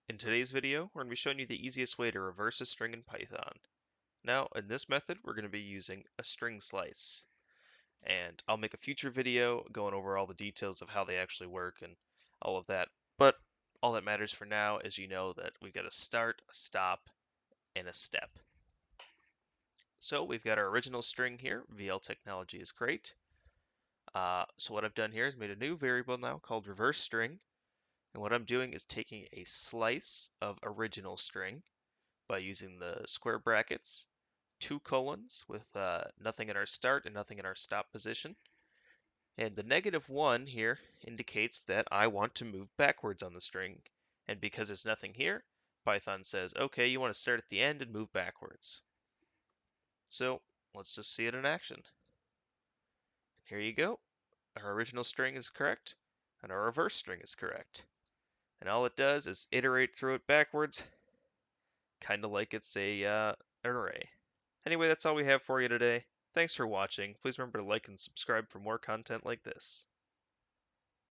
In today's video, we're going to be showing you the easiest way to reverse a string in Python. Now, in this method, we're going to be using a string slice. And I'll make a future video going over all the details of how they actually work and all of that. But all that matters for now is you know that we've got a start, a stop, and a step. So we've got our original string here. VL technology is great. So what I've done here is made a new variable now called reverse string. And what I'm doing is taking a slice of original string by using the square brackets, two colons with nothing in our start and nothing in our stop position. And the -1 here indicates that I want to move backwards on the string. And because there's nothing here, Python says, okay, you want to start at the end and move backwards. So let's just see it in action. Here you go. Our original string is correct, and our reverse string is correct. And all it does is iterate through it backwards, kind of like it's an array. Anyway, that's all we have for you today. Thanks for watching. Please remember to like and subscribe for more content like this.